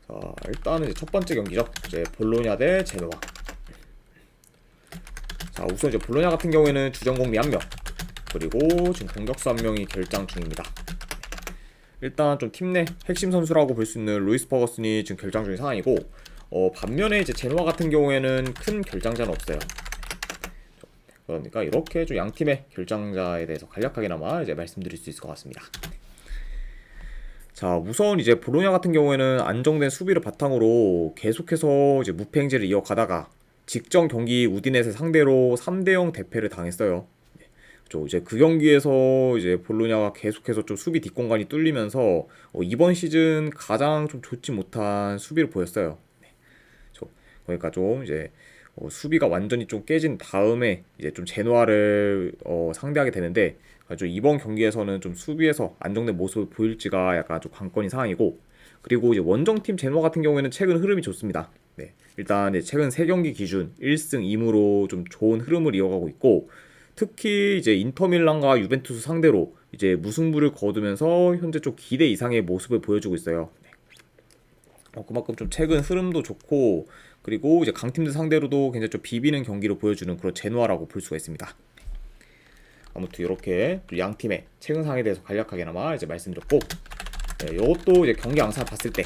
자, 일단은 이제 첫 번째 경기죠. 이제 볼로냐 대 제노아. 자, 우선 이제 볼로냐 같은 경우에는 주전공미 1명, 그리고 지금 공격수 1명이 결장 중입니다. 일단 좀 팀 내 핵심 선수라고 볼 수 있는 루이스 퍼거슨이 지금 결장 중인 상황이고, 반면에 이제 제노아 같은 경우에는 큰 결장자는 없어요. 그러니까 이렇게 좀 양 팀의 결장자에 대해서 간략하게나마 이제 말씀드릴 수 있을 것 같습니다. 자, 우선 이제 볼로냐 같은 경우에는 안정된 수비를 바탕으로 계속해서 이제 무패 행진을 이어가다가 직전 경기 우디넷을 상대로 3대0 대패를 당했어요. 이제 그 경기에서 이제 볼로냐가 계속해서 좀 수비 뒷공간이 뚫리면서 이번 시즌 가장 좀 좋지 못한 수비를 보였어요. 그러니까 좀 이제 수비가 완전히 좀 깨진 다음에 이제 좀 제노아를 상대하게 되는데, 좀 이번 경기에서는 좀 수비에서 안정된 모습을 보일지가 약간 좀 관건인 상황이고, 그리고 이제 원정팀 제노아 같은 경우에는 최근 흐름이 좋습니다. 네, 일단 이제 최근 3경기 기준 1승 2무로 좀 좋은 흐름을 이어가고 있고, 특히 이제 인터밀란과 유벤투스 상대로 이제 무승부를 거두면서 현재 좀 기대 이상의 모습을 보여주고 있어요. 그만큼 좀 최근 흐름도 좋고, 그리고 이제 강팀들 상대로도 굉장히 좀 비비는 경기를 보여주는 그런 제노아라고 볼 수가 있습니다. 아무튼 이렇게 양 팀의 최근 상황에 대해서 간략하게나마 이제 말씀드렸고, 이것도 이제 경기 양상을 봤을 때,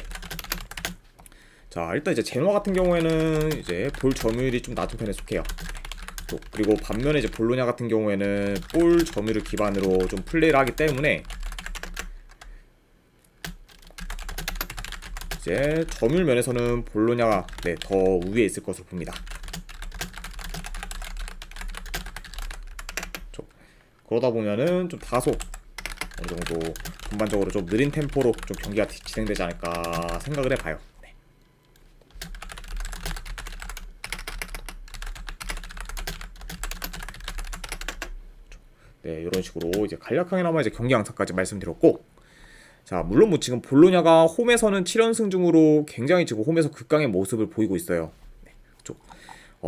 자, 일단 이제 제노아 같은 경우에는 이제 볼 점유율이 좀 낮은 편에 속해요. 그리고 반면에 이제 볼로냐 같은 경우에는 볼 점유율 기반으로 좀 플레이를 하기 때문에 이제 점유율 면에서는 볼로냐가 더 우위에 있을 것으로 봅니다. 그러다 보면은 좀 다소 어느 정도 전반적으로 좀 느린 템포로 좀 경기가 진행되지 않을까 생각을 해봐요. 네, 이런 식으로 이제 간략하게나마 이제 경기 양상까지 말씀드렸고, 자, 물론 뭐 지금 볼로냐가 홈에서는 7연승 중으로 굉장히 지금 홈에서 극강의 모습을 보이고 있어요.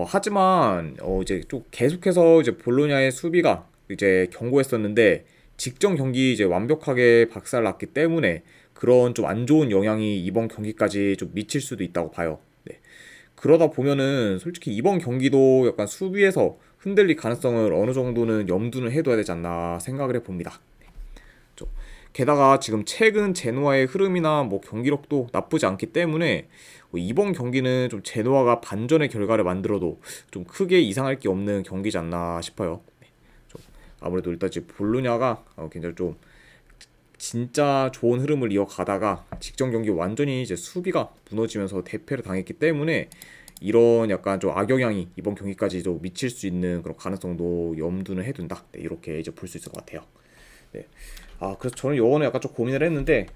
하지만 이제 좀 계속해서 이제 볼로냐의 수비가 이제 견고했었는데, 직전 경기 이제 완벽하게 박살났기 때문에 그런 좀 안 좋은 영향이 이번 경기까지 좀 미칠 수도 있다고 봐요. 네. 그러다 보면은 솔직히 이번 경기도 약간 수비에서 흔들릴 가능성을 어느 정도는 염두는 해둬야 되지 않나 생각을 해봅니다. 게다가 지금 최근 제노아의 흐름이나 뭐 경기력도 나쁘지 않기 때문에 이번 경기는 좀 제노아가 반전의 결과를 만들어도 좀 크게 이상할 게 없는 경기지 않나 싶어요. 아무래도 일단 지금 볼로냐가 굉장히 좀 진짜 좋은 흐름을 이어가다가 직전 경기 완전히 이제 수비가 무너지면서 대패를 당했기 때문에 이런 약간 좀 악영향이 이번 경기까지도 미칠 수 있는 그런 가능성도 염두는 해둔다. 네, 이렇게 이제 볼 수 있을 것 같아요. 네. 그래서 저는 요거는 약간 좀 고민을 했는데,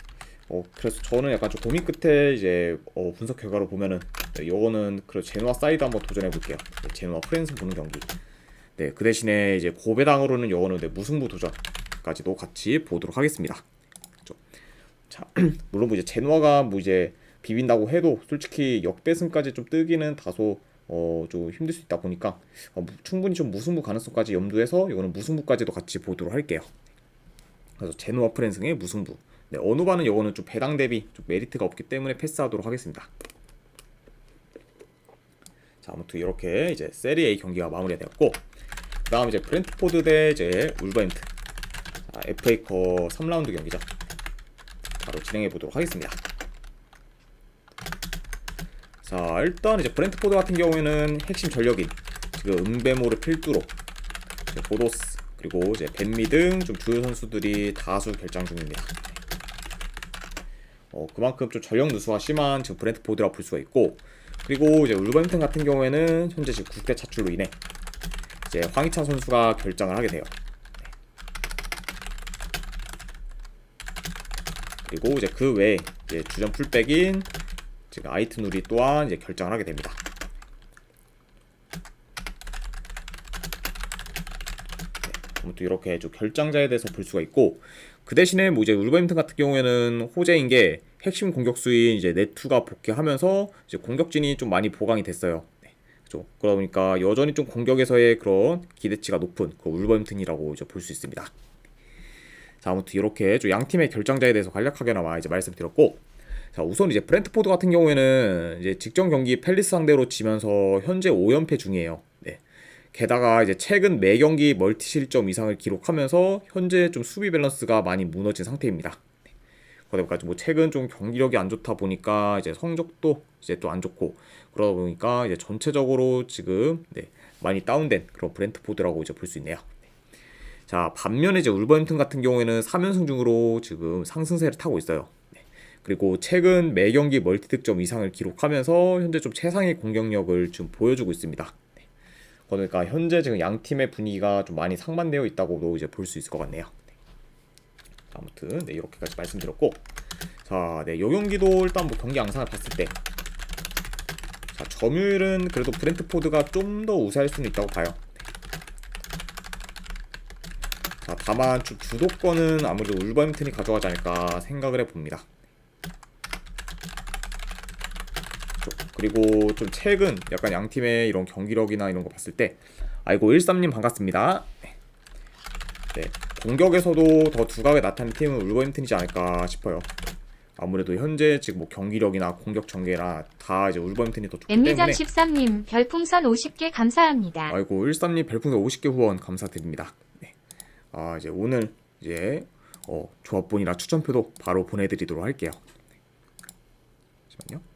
그래서 저는 약간 좀 고민 끝에 이제 분석 결과로 보면은, 요거는 그 제노아 사이드 한번 도전해 볼게요. 네, 제노아 프렌스 보는 경기. 네, 그 대신에 이제 고배당으로는 요거는 무승부 도전까지도 같이 보도록 하겠습니다. 자, 물론 뭐 이제 제노아가 뭐 이제 비빈다고 해도 솔직히 역배승까지 좀 뜨기는 다소 좀 힘들 수 있다 보니까 충분히 좀 무승부 가능성까지 염두해서 이거는 무승부까지도 같이 보도록 할게요. 그래서 제노아 프렌승의 무승부. 네, 어느 바는 이거는 좀 배당 대비 좀 메리트가 없기 때문에 패스하도록 하겠습니다. 자, 아무튼 이렇게 이제 세리 A 경기가 마무리되었고, 그다음 이제 브렌트포드 대 이제 울버햄튼. FA컵 3라운드 경기죠. 바로 진행해 보도록 하겠습니다. 자, 일단 이제 브렌트포드 같은 경우에는 핵심 전력인 지금 은베모를 필두로 이제 보도스 그리고 이제 벤미 등 좀 주요 선수들이 다수 결장 중입니다. 그만큼 좀 전력 누수가 심한 지금 브렌트포드라 볼 수가 있고, 그리고 이제 울버햄튼 같은 경우에는 현재 지금 국대 차출로 인해 이제 황희찬 선수가 결장을 하게 돼요. 그리고 이제 그 외에 이제 주전 풀백인 지금 아이트 누리 또한 이제 결장을 하게 됩니다. 아무튼 이렇게 좀 결장자에 대해서 볼 수가 있고, 그 대신에 뭐 이제 울버햄튼 같은 경우에는 호재인 게 핵심 공격수인 이제 네투가 복귀하면서 이제 공격진이 좀 많이 보강이 됐어요. 그렇죠. 그러다 보니까 여전히 좀 공격에서의 그런 기대치가 높은 그 울버햄튼이라고 이제 볼 수 있습니다. 자, 아무튼 이렇게 좀 양 팀의 결장자에 대해서 간략하게나마 이제 말씀드렸고, 자, 우선 이제 브랜트포드 같은 경우에는 이제 직전 경기 팰리스 상대로 지면서 현재 5연패 중이에요. 네. 게다가 이제 최근 매 경기 멀티 실점 이상을 기록하면서 현재 좀 수비 밸런스가 많이 무너진 상태입니다. 그러다 보니까 뭐 최근 좀 경기력이 안 좋다 보니까 이제 성적도 이제 또 안 좋고 그러다 보니까 이제 전체적으로 지금 많이 다운된 그런 브랜트포드라고 이제 볼 수 있네요. 자, 반면에 이제 울버햄튼 같은 경우에는 3연승 중으로 지금 상승세를 타고 있어요. 그리고 최근 매 경기 멀티 득점 이상을 기록하면서 현재 좀 최상의 공격력을 좀 보여주고 있습니다. 그러니까 현재 지금 양 팀의 분위기가 좀 많이 상반되어 있다고도 이제 볼 수 있을 것 같네요. 아무튼 이렇게까지 말씀드렸고, 자, 요 경기도 일단 뭐 경기 양상을 봤을 때, 자, 점유율은 그래도 브랜트포드가 좀 더 우세할 수는 있다고 봐요. 자, 다만 좀 주도권은 아무래도 울버햄튼이 가져가지 않을까 생각을 해봅니다. 그리고 좀 최근 약간 양 팀의 이런 경기력이나 이런 거 봤을 때, 아이고 13님 반갑습니다. 네, 공격에서도 더 두각을 나타낸 팀은 울버햄튼이지 않을까 싶어요. 아무래도 현재 지금 뭐 경기력이나 공격 전개나 다 이제 울버햄튼이 더 좋기 때문에. 엠미장 13님 별풍선 50개 감사합니다. 아이고 13님 별풍선 50개 후원 감사드립니다. 네. 아, 이제 오늘 이제 조합본이랑 추천표도 바로 보내드리도록 할게요. 잠시만요.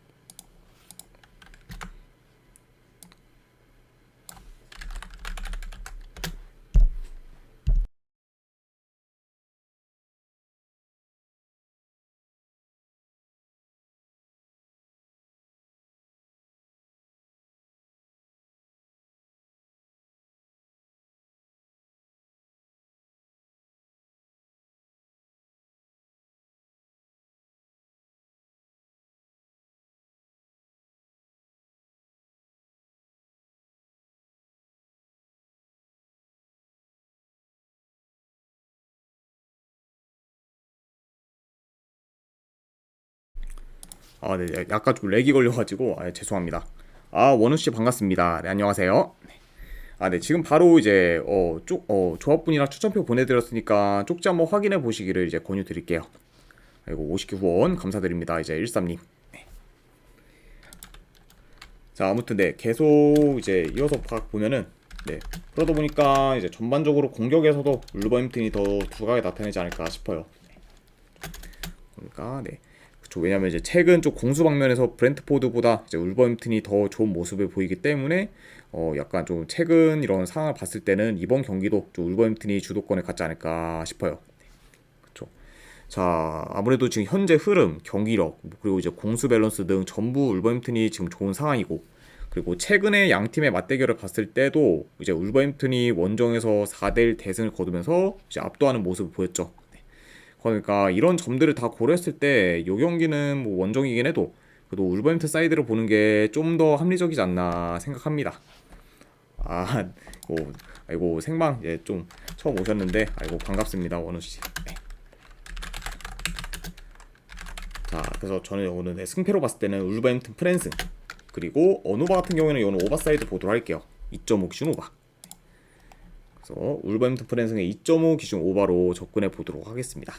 아, 네, 약간 좀 렉이 걸려가지고 죄송합니다. 아, 원우 씨 반갑습니다. 네, 안녕하세요. 아, 네, 지금 바로 이제 조합분이랑 추천표 보내드렸으니까 쪽지 한번 확인해 보시기를 이제 권유드릴게요. 그리고 50개 후원 감사드립니다. 이제 13님. 네. 자, 아무튼 계속 이제 이어서 보면은 그러다 보니까 이제 전반적으로 공격에서도 울버햄튼이 더 두각을 나타내지 않을까 싶어요. 그러니까 그쵸. 왜냐면 이제 최근 좀 공수 방면에서 브랜트포드보다 이제 울버햄튼이 더 좋은 모습을 보이기 때문에 약간 좀 최근 이런 상황을 봤을 때는 이번 경기도 좀 울버햄튼이 주도권을 갖지 않을까 싶어요. 그렇죠. 자, 아무래도 지금 현재 흐름, 경기력, 그리고 이제 공수 밸런스 등 전부 울버햄튼이 지금 좋은 상황이고, 그리고 최근에 양 팀의 맞대결을 봤을 때도 이제 울버햄튼이 원정에서 4대1 대승을 거두면서 이제 압도하는 모습을 보였죠. 그러니까 이런 점들을 다 고려했을 때 이 경기는 뭐 원정이긴 해도 그래도 울버햄튼 사이드를 보는 게 좀 더 합리적이지 않나 생각합니다. 아, 아이고 생방 좀 처음 오셨는데 아이고 반갑습니다 원우 씨. 네. 자, 그래서 저는 오늘 승패로 봤을 때는 울버햄튼 프랜승, 그리고 어노바 같은 경우에는 이거는 오버사이드 보도록 할게요. 2.5 기준 오바. 그래서 울버햄튼 프랜승의 2.5 기준 오바로 접근해 보도록 하겠습니다.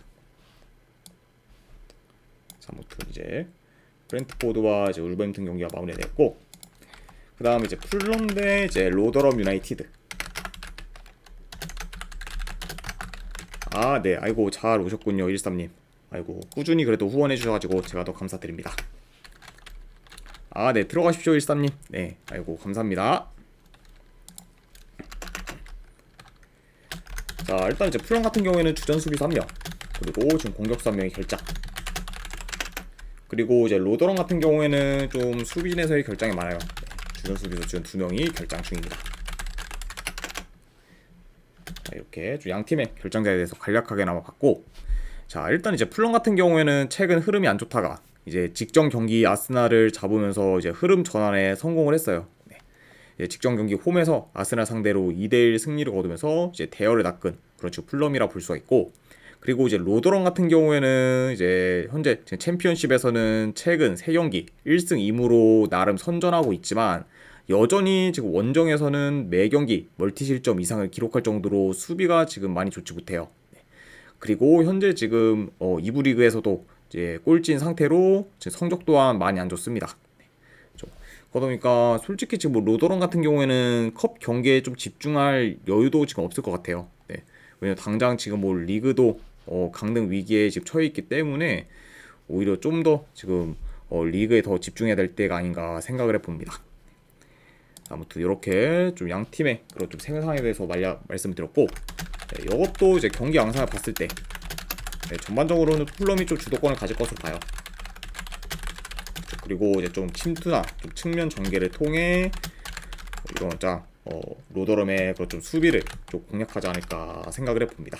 자, 아무튼 이제 브랜트포드와 이제 울버햄튼 경기가 마무리됐고, 그 다음에 이제 풀럼 대 이제 로더럼 유나이티드. 아, 네, 아이고 잘 오셨군요 13님. 아이고 꾸준히 그래도 후원해 주셔가지고 제가 더 감사드립니다. 아, 네, 들어가십시오 13님. 네, 아이고 감사합니다. 자, 일단 이제 풀럼 같은 경우에는 주전 수비수 1명, 그리고 지금 공격수 1명이 결장. 그리고 이제 로더런 같은 경우에는 좀 수비진에서의 결장이 많아요. 주전 수비수 지금 2명이 결장 중입니다. 자, 이렇게 좀 양 팀의 결장자에 대해서 간략하게나마 봤고, 자, 일단 이제 풀럼 같은 경우에는 최근 흐름이 안 좋다가 이제 직전 경기 아스날을 잡으면서 이제 흐름 전환에 성공을 했어요. 이제 직전 경기 홈에서 아스날 상대로 2대1 승리를 거두면서 이제 대열을 낚은 그런 식으로 풀럼이라 볼 수가 있고, 그리고 이제 로더런 같은 경우에는 이제 현재 챔피언십에서는 최근 3경기 1승 2무로 나름 선전하고 있지만 여전히 지금 원정에서는 매 경기 멀티 실점 이상을 기록할 정도로 수비가 지금 많이 좋지 못해요. 그리고 현재 지금 2부 리그에서도 이제 꼴찌인 상태로 성적 또한 많이 안 좋습니다. 그러다 보니까 솔직히 지금 뭐 로더런 같은 경우에는 컵 경기에 좀 집중할 여유도 지금 없을 것 같아요. 네. 왜냐면 당장 지금 뭐 리그도 강등 위기에 지금 처해 있기 때문에 오히려 좀 더 지금 리그에 더 집중해야 될 때가 아닌가 생각을 해봅니다. 아무튼 이렇게 좀 양 팀의 그런 좀 생상에 대해서 말씀드렸고, 네, 이것도 이제 경기 양상을 봤을 때 네, 전반적으로는 풀럼이 좀 주도권을 가질 것으로 봐요. 그리고 이제 좀 침투나 좀 측면 전개를 통해 이런 로더럼의 그런 좀 수비를 좀 공략하지 않을까 생각을 해봅니다.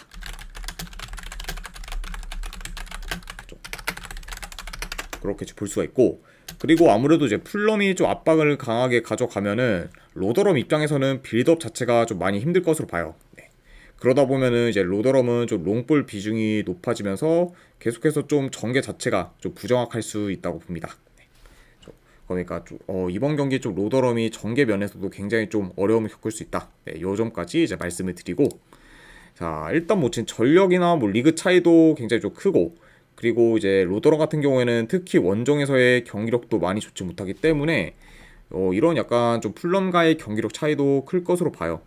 그렇게 볼 수가 있고, 그리고 아무래도 이제 풀럼이 좀 압박을 강하게 가져가면은 로더럼 입장에서는 빌드업 자체가 좀 많이 힘들 것으로 봐요. 네. 그러다 보면은 이제 로더럼은 좀 롱볼 비중이 높아지면서 계속해서 좀 전개 자체가 좀 부정확할 수 있다고 봅니다. 그러니까 이번 경기 좀 로더럼이 전개 면에서도 굉장히 좀 어려움을 겪을 수 있다. 네, 요 점까지 이제 말씀을 드리고, 자, 일단 뭐 지금 전력이나 뭐 리그 차이도 굉장히 좀 크고, 그리고 이제 로더럼 같은 경우에는 특히 원정에서의 경기력도 많이 좋지 못하기 때문에 이런 약간 좀 풀럼과의 경기력 차이도 클 것으로 봐요.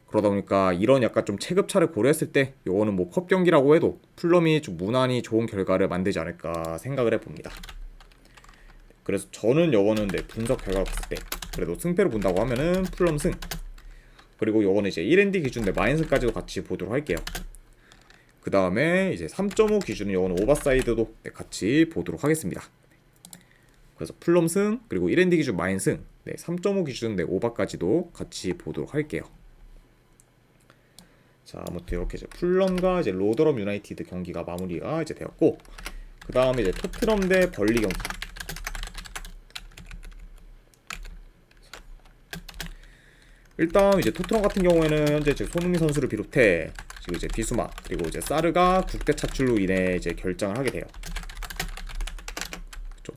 그러다 보니까 이런 약간 좀 체급차를 고려했을 때 요거는 뭐 컵 경기라고 해도 풀럼이 좀 무난히 좋은 결과를 만들지 않을까 생각을 해봅니다. 그래서 저는 요거는 분석 결과를 봤을 때 그래도 승패를 본다고 하면은 풀럼 승, 그리고 요거는 이제 1엔디 기준 마인승까지도 같이 보도록 할게요. 그 다음에 이제 3.5 기준은 요거는 오버사이드도 같이 보도록 하겠습니다. 그래서 풀럼 승, 그리고 1엔디 기준 마인승, 3.5 기준 오버까지도 같이 보도록 할게요. 자, 아무튼 이렇게 이제 풀럼과 이제 로더럼 유나이티드 경기가 마무리가 이제 되었고, 그 다음에 이제 토트넘 대 벌리 경기. 일단 이제 토트넘 같은 경우에는 현재 지금 손흥민 선수를 비롯해 지금 이제 비수마, 그리고 이제 사르가 국대 차출로 인해 이제 결장을 하게 돼요. 그렇죠?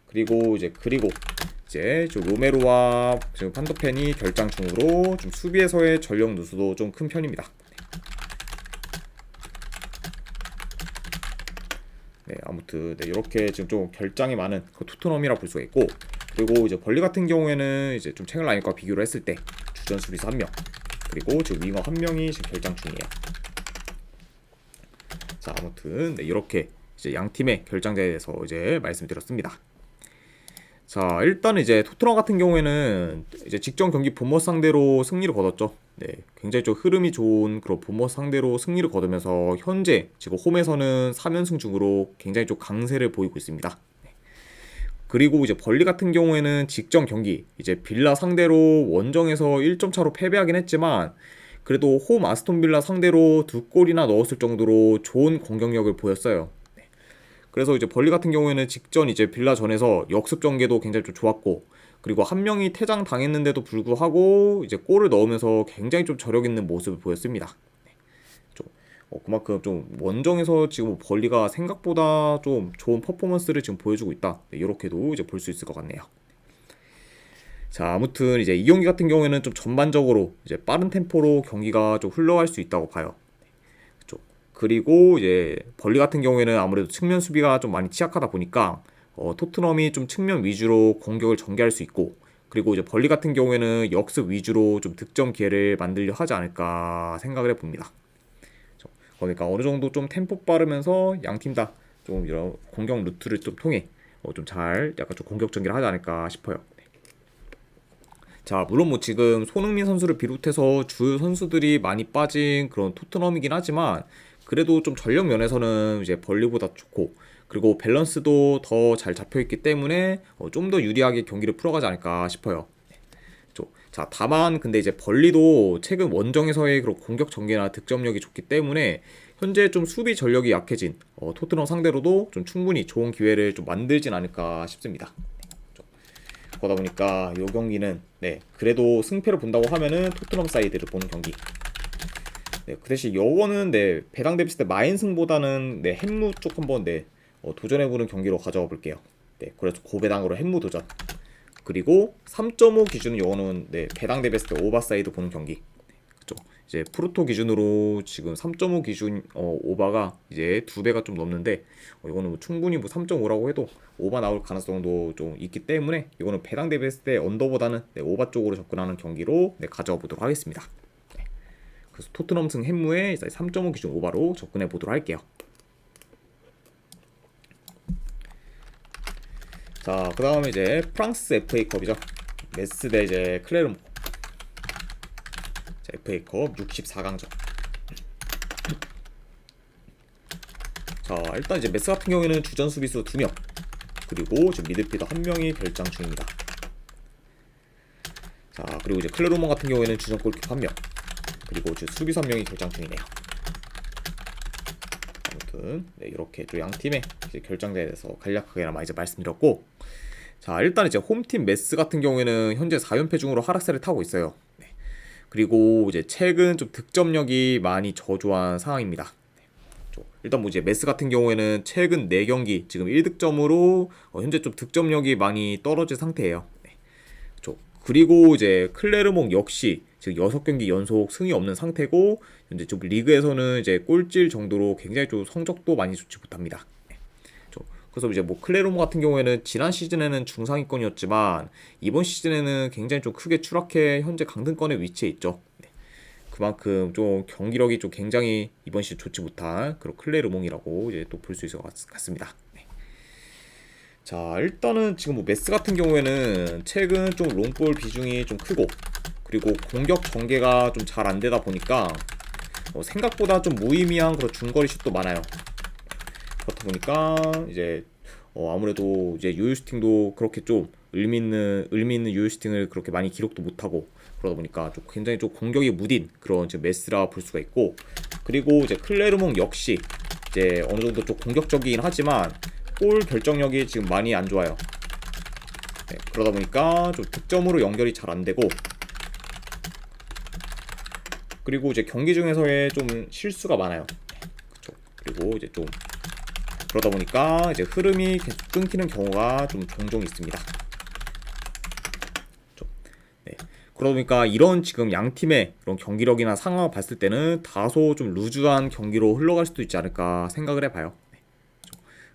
그리고 이제 좀 로메로와 지금 판도펜이 결장 중으로 좀 수비에서의 전력 누수도 좀 큰 편입니다. 네, 아무튼 이렇게 지금 좀 결장이 많은 그 토트넘이라 볼 수가 있고, 그리고 이제 벌리 같은 경우에는 이제 좀 최근 라인과 비교를 했을 때 주전 수비수 1명, 그리고 지금 윙어 1명이 지금 결장 중이에요. 자, 아무튼 이렇게 이제 양 팀의 결장자에 대해서 이제 말씀드렸습니다. 자, 일단 이제 토트넘 같은 경우에는 이제 직전 경기 본머스 상대로 승리를 거뒀죠. 네, 굉장히 좀 흐름이 좋은 그런 본머스 상대로 승리를 거두면서 현재 지금 홈에서는 3연승 중으로 굉장히 좀 강세를 보이고 있습니다. 그리고 이제 벌리 같은 경우에는 직전 경기 이제 빌라 상대로 원정에서 1점 차로 패배하긴 했지만 그래도 홈 아스톤 빌라 상대로 2골이나 넣었을 정도로 좋은 공격력을 보였어요. 그래서 이제 벌리 같은 경우에는 직전 이제 빌라 전에서 역습 전개도 굉장히 좀 좋았고, 그리고 한 명이 퇴장 당했는데도 불구하고 이제 골을 넣으면서 굉장히 좀 저력 있는 모습을 보였습니다. 그만큼 좀 원정에서 지금 벌리가 생각보다 좀 좋은 퍼포먼스를 지금 보여주고 있다. 이렇게도 이제 볼 수 있을 것 같네요. 자, 아무튼 이제 이 경기 같은 경우에는 좀 전반적으로 이제 빠른 템포로 경기가 좀 흘러갈 수 있다고 봐요. 그리고 이제 벌리 같은 경우에는 아무래도 측면 수비가 좀 많이 취약하다 보니까 토트넘이 좀 측면 위주로 공격을 전개할 수 있고, 그리고 이제 벌리 같은 경우에는 역습 위주로 좀 득점 기회를 만들려 하지 않을까 생각을 해봅니다. 그러니까 어느 정도 좀 템포 빠르면서 양 팀 다 좀 이런 공격 루트를 좀 통해 좀 잘 약간 좀 공격 전개를 하지 않을까 싶어요. 자, 물론 뭐 지금 손흥민 선수를 비롯해서 주요 선수들이 많이 빠진 그런 토트넘이긴 하지만 그래도 좀 전력 면에서는 이제 벌리보다 좋고, 그리고 밸런스도 더 잘 잡혀있기 때문에 좀 더 유리하게 경기를 풀어가지 않을까 싶어요. 자, 다만 근데 이제 벌리도 최근 원정에서의 그런 공격 전개나 득점력이 좋기 때문에 현재 좀 수비 전력이 약해진 토트넘 상대로도 좀 충분히 좋은 기회를 좀 만들진 않을까 싶습니다. 그러다 보니까 이 경기는 그래도 승패를 본다고 하면은 토트넘 사이드를 보는 경기. 그 대신 요거는 배당됐을 때 마인승보다는 햄무 쪽 한번 도전해보는 경기로 가져와 볼게요. 그래서 고배당으로 햄무 도전. 그리고 3.5 기준은 요거는 배당 대비했을 때 오버사이드 보는 경기. 그쵸? 이제 프로토 기준으로 지금 3.5 기준 오바가 이제 2배가 좀 넘는데 이거는 뭐 충분히 뭐 3.5라고 해도 오바 나올 가능성도 좀 있기 때문에 이거는 배당 대비했을 때 언더보다는 네, 오바 쪽으로 접근하는 경기로 네, 가져와 보도록 하겠습니다. 네. 그래서 토트넘 승 햄무에 3.5 기준 오바로 접근해 보도록 할게요. 자, 그 다음에 이제 프랑스 FA컵이죠. 메스 대 이제 클레르몽. 자, FA컵 64강전. 자, 일단 이제 메스 같은 경우에는 주전 수비수 2명, 그리고 지금 미드필더 1명이 결장 중입니다. 자, 그리고 이제 클레르몽 같은 경우에는 주전 골키퍼 1명, 그리고 지금 수비수 1명이 결장 중이네요. 아무튼 네, 이렇게 또 양 팀의 결장대에 대해서 간략하게나마 이제 말씀드렸고, 자, 일단 이제 홈팀 메스 같은 경우에는 현재 4연패 중으로 하락세를 타고 있어요. 네. 그리고 이제 최근 좀 득점력이 많이 저조한 상황입니다. 네. 일단 뭐 이제 메스 같은 경우에는 최근 4경기 지금 1득점으로 현재 좀 득점력이 많이 떨어진 상태예요. 네. 그리고 이제 클레르몽 역시 지금 6경기 연속 승이 없는 상태고, 현재 좀 리그에서는 이제 꼴찌 정도로 굉장히 좀 성적도 많이 좋지 못합니다. 그래서 이제 뭐 클레르몽 같은 경우에는 지난 시즌에는 중상위권이었지만 이번 시즌에는 굉장히 좀 크게 추락해 현재 강등권에 위치해 있죠. 네. 그만큼 좀 경기력이 좀 굉장히 이번 시즌 좋지 못한 그런 클레르몽이라고 이제 또 볼 수 있을 것 같습니다. 네. 자, 일단은 지금 뭐 메스 같은 경우에는 최근 좀 롱볼 비중이 좀 크고, 그리고 공격 전개가 좀 잘 안 되다 보니까 생각보다 좀 무의미한 그런 중거리 슛도 많아요. 그렇다 보니까 이제 아무래도 이제 유효 슈팅도 그렇게 좀 의미 있는 유효 슈팅을 그렇게 많이 기록도 못하고, 그러다 보니까 좀 굉장히 좀 공격이 무딘 그런 지금 메스라 볼 수가 있고, 그리고 이제 클레르몽 역시 이제 어느 정도 좀 공격적이긴 하지만 골 결정력이 지금 많이 안 좋아요. 네, 그러다 보니까 좀 득점으로 연결이 잘 안 되고, 그리고 이제 경기 중에서의 좀 실수가 많아요. 그쵸. 그리고 이제 좀 그러다 보니까 이제 흐름이 계속 끊기는 경우가 좀 종종 있습니다. 네. 그러다 보니까 이런 지금 양 팀의 그런 경기력이나 상황을 봤을 때는 다소 좀 루즈한 경기로 흘러갈 수도 있지 않을까 생각을 해봐요. 네.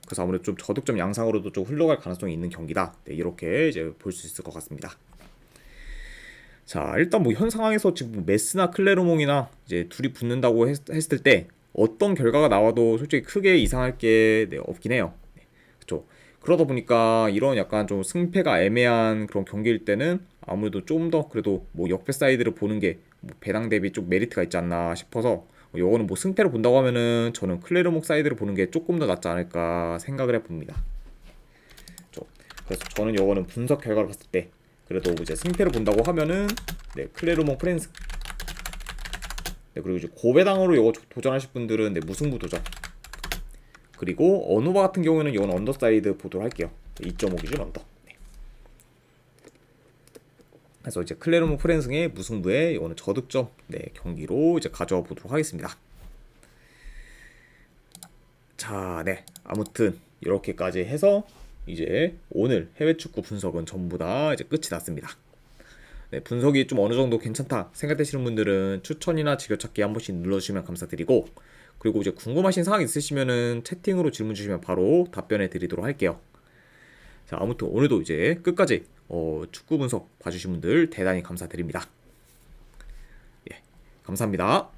그래서 아무래도 좀 저득점 양상으로도 좀 흘러갈 가능성이 있는 경기다. 네, 이렇게 이제 볼 수 있을 것 같습니다. 자, 일단 뭐 현 상황에서 지금 메스나 클레르몽이나 이제 둘이 붙는다고 했을 때 어떤 결과가 나와도 솔직히 크게 이상할 게 없긴 해요. 네, 그렇죠. 그러다 보니까 이런 약간 좀 승패가 애매한 그런 경기일 때는 아무래도 좀 더 그래도 뭐 역배 사이드를 보는 게 뭐 배당 대비 좀 메리트가 있지 않나 싶어서, 요거는 뭐 승패를 본다고 하면은 저는 클레르몽 사이드를 보는 게 조금 더 낫지 않을까 생각을 해봅니다. 그렇죠. 그래서 저는 요거는 분석 결과를 봤을 때 그래도 이제 승패를 본다고 하면은 네, 클레르몽 프렌스. 네, 그리고 이제 고배당으로 이거 도전하실 분들은 네, 무승부 도전. 그리고 언오바 같은 경우에는 이건 언더사이드 보도록 할게요. 2.5 기준 언더. 네. 그래서 이제 클레르몽 프렌승의 무승부에 이거는 저득점 네, 경기로 이제 가져와 보도록 하겠습니다. 자, 네, 아무튼 이렇게까지 해서 이제 오늘 해외 축구 분석은 전부 다 이제 끝이 났습니다. 네, 분석이 좀 어느 정도 괜찮다 생각되시는 분들은 추천이나 즐겨찾기 한 번씩 눌러주시면 감사드리고, 그리고 이제 궁금하신 사항 있으시면은 채팅으로 질문 주시면 바로 답변해 드리도록 할게요. 자, 아무튼 오늘도 이제 끝까지 축구 분석 봐주신 분들 대단히 감사드립니다. 예, 감사합니다.